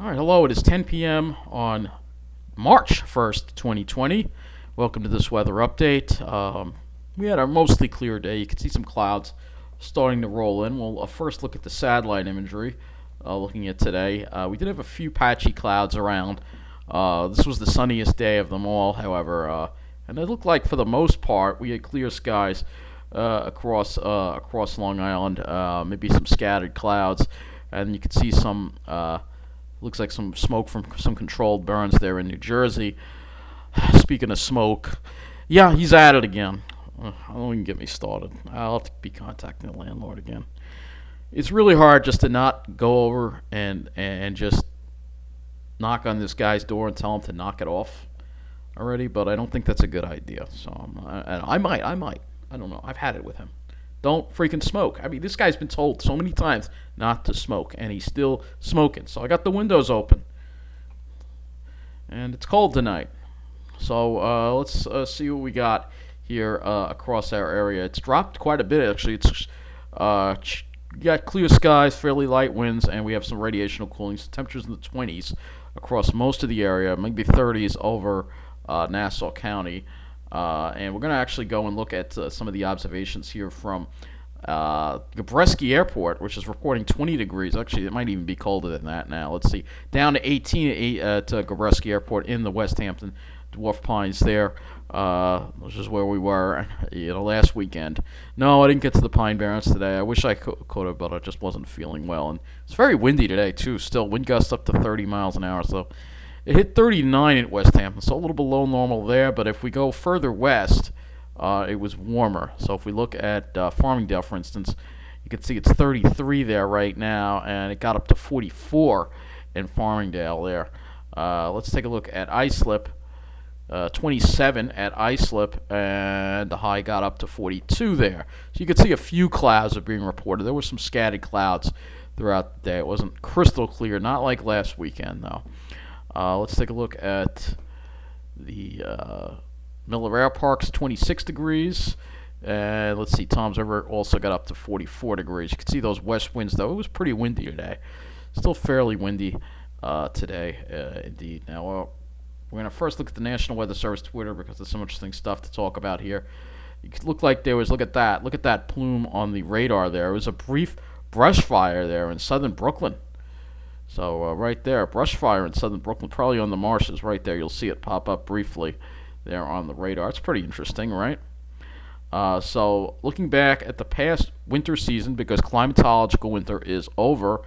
All right, hello. It is 10 p.m. on March 1st, 2020. Welcome to this weather update. We had a mostly clear day. You can see some clouds starting to roll in. We'll first look at the satellite imagery. Looking at today, we did have a few patchy clouds around. This was the sunniest day of them all, however, and it looked like for the most part we had clear skies across Long Island. Maybe some scattered clouds, and you can see some. Looks like some smoke from some controlled burns there in New Jersey. Speaking of smoke, yeah, he's at it again. Don't even get me started. I'll have to be contacting the landlord again. It's really hard just to not go over and just knock on this guy's door and tell him to knock it off already, but I don't think that's a good idea. So I might. I don't know. I've had it with him. Don't freaking smoke. I mean, this guy's been told so many times not to smoke, and he's still smoking. So I got the windows open, and it's cold tonight. So let's see what we got here across our area. It's dropped quite a bit, actually. It's got clear skies, fairly light winds, and we have some radiational cooling. So temperatures in the 20s across most of the area, maybe 30s over Nassau County. And we're going to actually go and look at some of the observations here from Gabreski Airport, which is reporting 20 degrees. Actually, it might even be colder than that now. Let's see. Down to 18 at Gabreski Airport in the West Hampton Dwarf Pines there, which is where we were last weekend. No, I didn't get to the Pine Barrens today. I wish I could have, but I just wasn't feeling well. And it's very windy today, too. Still, wind gusts up to 30 miles an hour, so it hit 39 at West Hampton, so a little below normal there. But if we go further west, it was warmer. So if we look at Farmingdale, for instance, you can see it's 33 there right now, and it got up to 44 in Farmingdale there. Let's take a look at Islip. 27 at Islip, and the high got up to 42 there. So you can see a few clouds are being reported. There were some scattered clouds throughout the day. It wasn't crystal clear, not like last weekend, though. Let's take a look at the Miller Air Park's 26 degrees. And let's see, Tom's River also got up to 44 degrees. You can see those west winds, though. It was pretty windy today. Still fairly windy today, indeed. Now, we're going to first look at the National Weather Service Twitter because there's some interesting stuff to talk about here. It looked like there was, look at that plume on the radar there. It was a brief brush fire there in southern Brooklyn. So right there, brush fire in southern Brooklyn, probably on the marshes right there. You'll see it pop up briefly there on the radar. It's pretty interesting, right? So looking back at the past winter season, because climatological winter is over,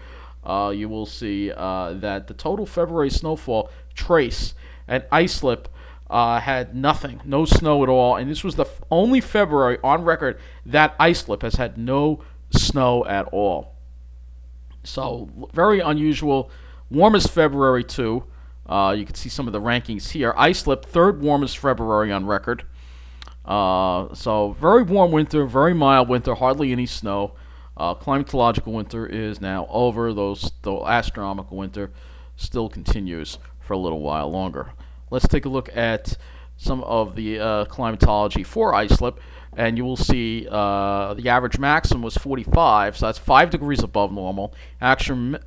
you will see that the total February snowfall trace at Islip had nothing, no snow at all, and this was the only February on record that Islip has had no snow at all. So very unusual. Warmest February too. You can see some of the rankings here. Islip, third warmest February on record. So very warm winter, very mild winter, hardly any snow. Climatological winter is now over. The astronomical winter still continues for a little while longer. Let's take a look at some of the climatology for Islip, and you will see the average maximum was 45, so that's 5 degrees above normal. Actual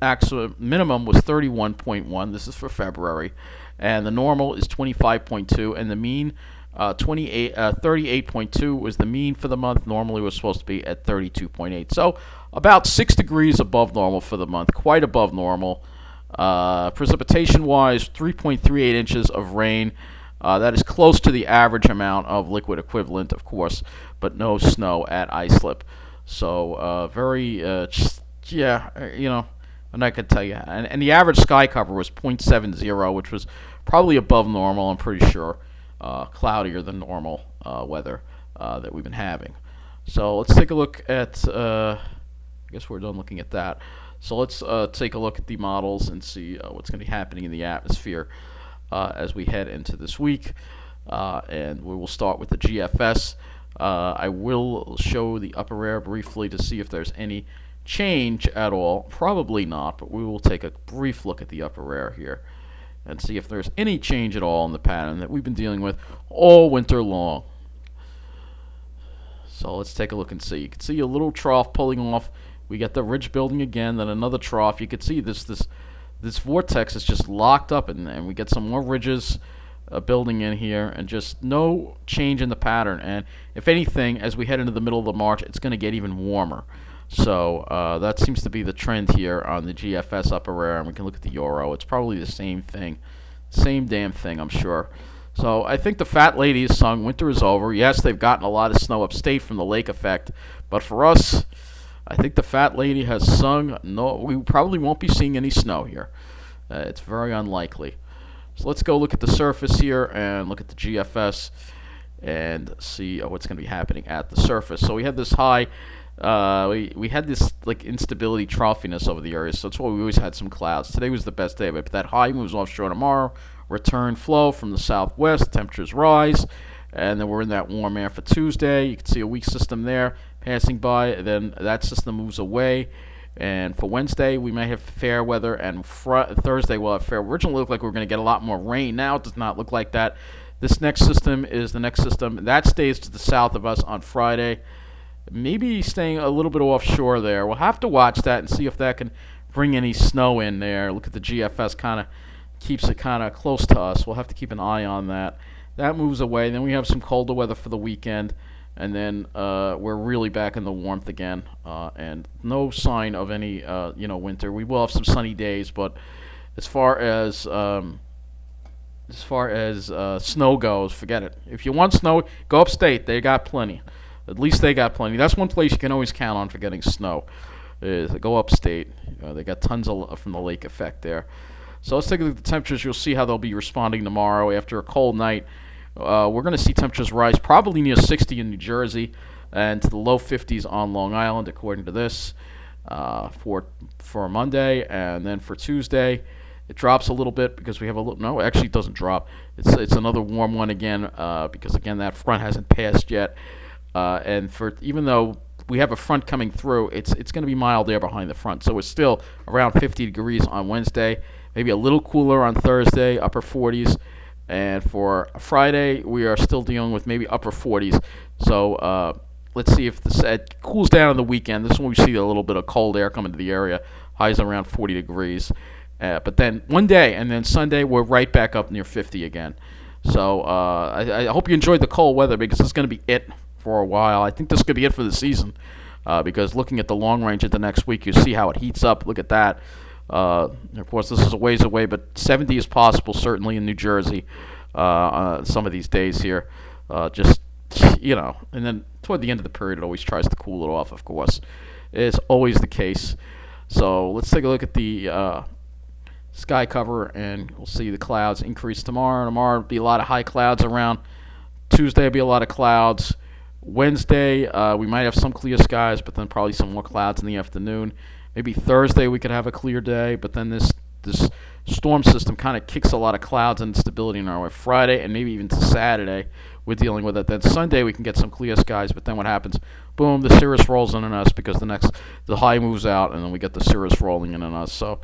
minimum was 31.1. This is for February, and the normal is 25.2, and the mean 38.2 was the mean for the month. Normally was supposed to be at 32.8, so about 6 degrees above normal for the month, quite above normal. Precipitation-wise, 3.38 inches of rain. That is close to the average amount of liquid equivalent, of course, but no snow at Islip. So very, yeah, I'm not going to tell you. And the average sky cover was 0.70, which was probably above normal, I'm pretty sure. Cloudier than normal weather that we've been having. So let's take a look at, I guess we're done looking at that. So let's take a look at the models and see what's going to be happening in the atmosphere as we head into this week. And we will start with the GFS. I will show the upper air briefly to see if there's any change at all. Probably not, but we will take a brief look at the upper air here and see if there's any change at all in the pattern that we've been dealing with all winter long. So let's take a look and see. You can see a little trough pulling off. We get the ridge building again, then another trough. You can see this this vortex is just locked up, and we get some more ridges building in here, and just no change in the pattern. And if anything, as we head into the middle of the March, it's going to get even warmer. So that seems to be the trend here on the GFS upper air, and we can look at the Euro. It's probably the same thing, same damn thing, I'm sure. So I think the fat lady has sung winter is over. Yes, they've gotten a lot of snow upstate from the lake effect, but for us, I think the fat lady has sung. No, we probably won't be seeing any snow here. It's very unlikely. So let's go look at the surface here and look at the GFS and see what's going to be happening at the surface. So we had this high. We had this like instability troughiness over the area, so that's why we always had some clouds. Today was the best day of it, but that high moves offshore tomorrow. Return flow from the southwest, temperatures rise, and then we're in that warm air for Tuesday. You can see a weak system there passing by, then that system moves away. And for Wednesday, we may have fair weather, and Thursday we'll have fair. Originally, it looked like we were going to get a lot more rain. Now it does not look like that. This next system is the next system. That stays to the south of us on Friday. Maybe staying a little bit offshore there. We'll have to watch that and see if that can bring any snow in there. Look at the GFS, kind of keeps it kind of close to us. We'll have to keep an eye on that. That moves away. Then we have some colder weather for the weekend. And then we're really back in the warmth again, and no sign of any winter. We will have some sunny days, but as far as snow goes, forget it. If you want snow, go upstate. They got plenty. At least they got plenty. That's one place you can always count on for getting snow. Go upstate. They got tons from the lake effect there. So let's take a look at the temperatures. You'll see how they'll be responding tomorrow after a cold night. We're going to see temperatures rise probably near 60 in New Jersey and to the low 50s on Long Island, according to this, for Monday. And then for Tuesday, it drops a little bit because we have a little. No, actually, it doesn't drop. It's another warm one again because again that front hasn't passed yet. And for even though we have a front coming through, it's going to be mild air behind the front, so it's still around 50 degrees on Wednesday. Maybe a little cooler on Thursday, upper 40s. And for Friday, we are still dealing with maybe upper 40s. So let's see if this cools down on the weekend. This is when we see a little bit of cold air come into the area. Highs around 40 degrees. But then one day, and then Sunday, we're right back up near 50 again. So I hope you enjoyed the cold weather because this is going to be it for a while. I think this could be it for the season because looking at the long range into next week, you see how it heats up. Look at that. Of course, this is a ways away, but 70 is possible, certainly in New Jersey, some of these days here. And then toward the end of the period, it always tries to cool it off, of course. It's always the case. So let's take a look at the sky cover, and we'll see the clouds increase tomorrow. Tomorrow will be a lot of high clouds around. Tuesday will be a lot of clouds. Wednesday, we might have some clear skies, but then probably some more clouds in the afternoon. Maybe Thursday we could have a clear day, but then this storm system kind of kicks a lot of clouds and instability in our way. Friday and maybe even to Saturday, we're dealing with it. Then Sunday we can get some clear skies, but then what happens? Boom, the cirrus rolls in on us because the high moves out, and then we get the cirrus rolling in on us. So,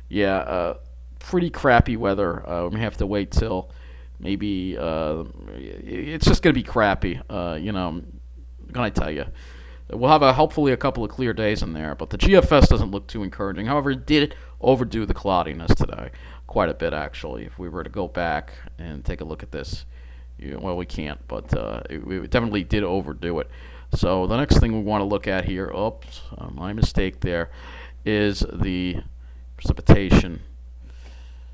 yeah, pretty crappy weather. We may have to wait till maybe it's just going to be crappy. Can I tell you? We'll have hopefully a couple of clear days in there, but the GFS doesn't look too encouraging. However, it did overdo the cloudiness today, quite a bit actually. If we were to go back and take a look at this, we can't, but it definitely did overdo it. So the next thing we want to look at here, oops, my mistake there, is the precipitation.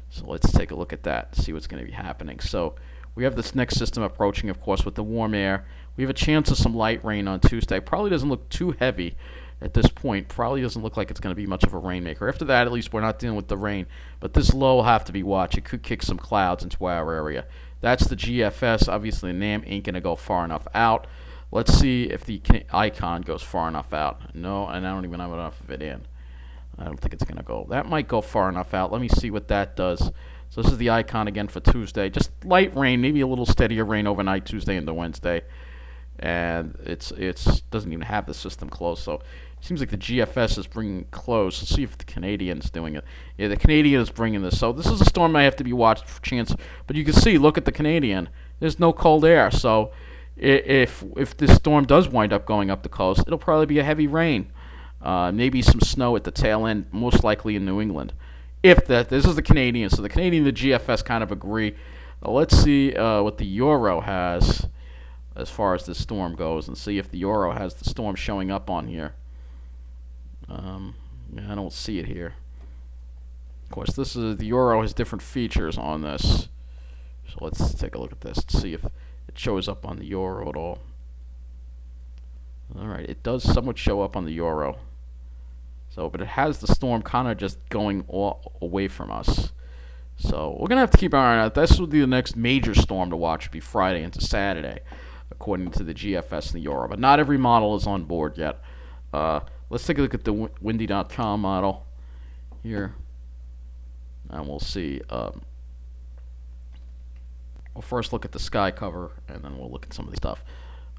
So let's take a look at that, see what's going to be happening. So we have this next system approaching, of course, with the warm air. We have a chance of some light rain on Tuesday. Probably doesn't look too heavy at this point. Probably doesn't look like it's going to be much of a rainmaker. After that, at least we're not dealing with the rain. But this low will have to be watched. It could kick some clouds into our area. That's the GFS. Obviously, the NAM ain't going to go far enough out. Let's see if the icon goes far enough out. No, and I don't even have enough of it in. I don't think it's going to go. That might go far enough out. Let me see what that does. So this is the icon again for Tuesday. Just light rain, maybe a little steadier rain overnight Tuesday into Wednesday. And it's doesn't even have the system close. So it seems like the GFS is bringing close. Let's see if the Canadian's doing it. Yeah, the Canadian is bringing this. So this is a storm that I have to be watched for chance. But you can see, look at the Canadian. There's no cold air. So if this storm does wind up going up the coast, it'll probably be a heavy rain. Maybe some snow at the tail end, most likely in New England. If that, this is the Canadian, so the Canadian and the GFS kind of agree. Let's see what the Euro has as far as the storm goes, and see if the Euro has the storm showing up on here. Yeah, I don't see it here. Of course, this is the Euro has different features on this. So let's take a look at this to see if it shows up on the Euro at all. Alright, it does somewhat show up on the Euro. So, but it has the storm kind of just going away from us. So we're going to have to keep our eye on it. This will be the next major storm to watch. It'll be Friday into Saturday, according to the GFS and the Euro. But not every model is on board yet. Let's take a look at the windy.com model here. And we'll see. We'll first look at the sky cover, and then we'll look at some of the stuff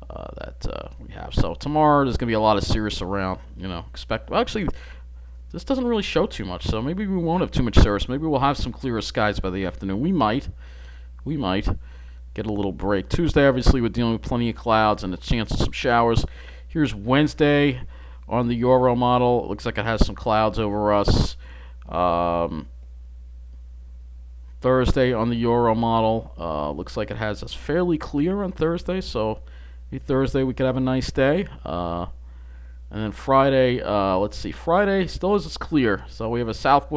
that we have. So tomorrow there's going to be a lot of cirrus around. Well, actually, this doesn't really show too much, so maybe we won't have too much cirrus. Maybe we'll have some clearer skies by the afternoon. We might get a little break. Tuesday, obviously, we're dealing with plenty of clouds and a chance of some showers. Here's Wednesday on the Euro model. It looks like it has some clouds over us. Thursday on the Euro model, looks like it has us fairly clear on Thursday, so Thursday we could have a nice day. And then Friday, let's see, Friday still is clear, so we have a south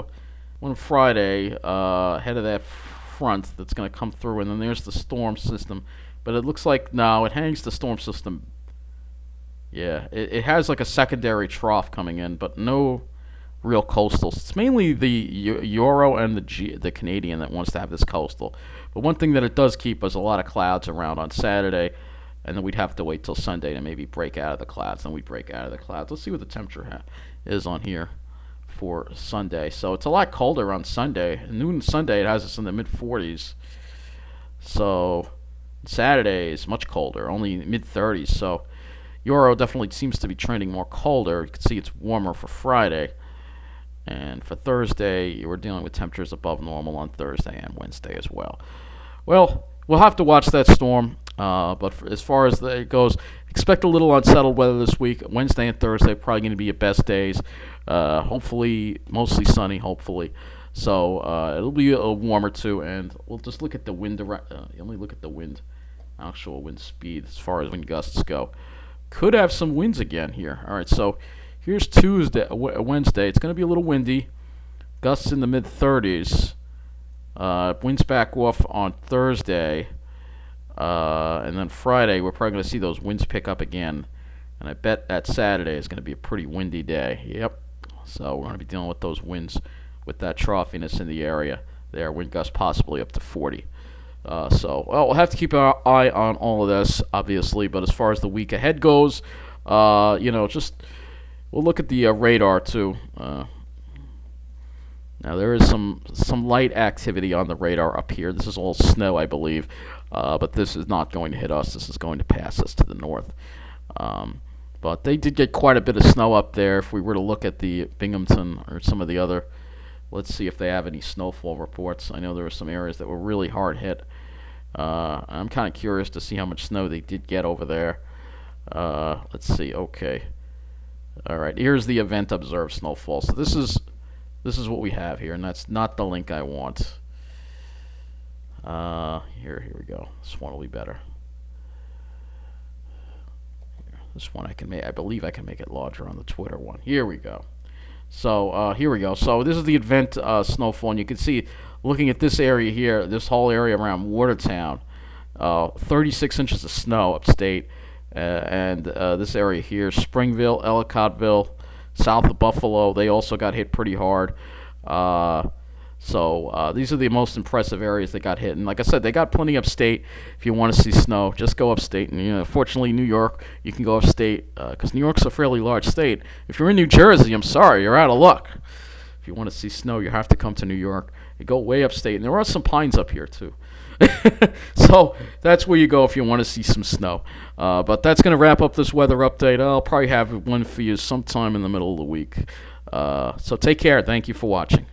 one Friday ahead of that front that's going to come through, and then there's the storm system. But it looks like, no, it hangs the storm system. Yeah, it has like a secondary trough coming in, but no real coastals. It's mainly the Euro and the Canadian that wants to have this coastal. But one thing that it does keep is a lot of clouds around on Saturday, and then we'd have to wait till Sunday to maybe break out of the clouds. Then we'd break out of the clouds. Let's see what the temperature is on here for Sunday. So it's a lot colder on Sunday. Noon Sunday it has us in the mid-40s. So Saturday is much colder, only mid-30s. So Euro definitely seems to be trending more colder. You can see it's warmer for Friday. And for Thursday, we're dealing with temperatures above normal on Thursday and Wednesday as well. Well, we'll have to watch that storm. But as far as it goes, expect a little unsettled weather this week. Wednesday and Thursday probably going to be your best days. Hopefully, mostly sunny, hopefully. So it'll be a warmer too. And we'll just look at the wind. Only look at the wind, actual wind speed as far as wind gusts go. Could have some winds again here. All right, so here's Wednesday. It's going to be a little windy. Gusts in the mid-30s. Winds back off on Thursday. And then Friday, we're probably going to see those winds pick up again. And I bet that Saturday is going to be a pretty windy day. Yep. So we're going to be dealing with those winds with that troughiness in the area there. Wind gusts possibly up to 40. So we'll have to keep our eye on all of this, obviously. But as far as the week ahead goes, just we'll look at the radar too. Now there is some light activity on the radar up here. This is all snow, I believe, but this is not going to hit us. This is going to pass us to the north. But they did get quite a bit of snow up there. If we were to look at the Binghamton or some of the other, let's see if they have any snowfall reports. I know there were some areas that were really hard hit. I'm kind of curious to see how much snow they did get over there. Let's see. Okay. All right. Here's the event observed snowfall. So this is what we have here, and that's not the link I want. Here we go. This one will be better. This one I believe I can make it larger on the Twitter one. Here we go. So here we go. So this is the event snowfall, and you can see, looking at this area here, this whole area around Watertown, 36 inches of snow upstate, and this area here, Springville, Ellicottville, south of Buffalo, they also got hit pretty hard. So these are the most impressive areas that got hit. And like I said, they got plenty upstate. If you want to see snow, just go upstate. And fortunately, New York, you can go upstate because New York's a fairly large state. If you're in New Jersey, I'm sorry, you're out of luck. If you want to see snow, you have to come to New York. You go way upstate. And there are some pines up here, too. So that's where you go if you want to see some snow. But that's going to wrap up this weather update. I'll probably have one for you sometime in the middle of the week. So take care. Thank you for watching.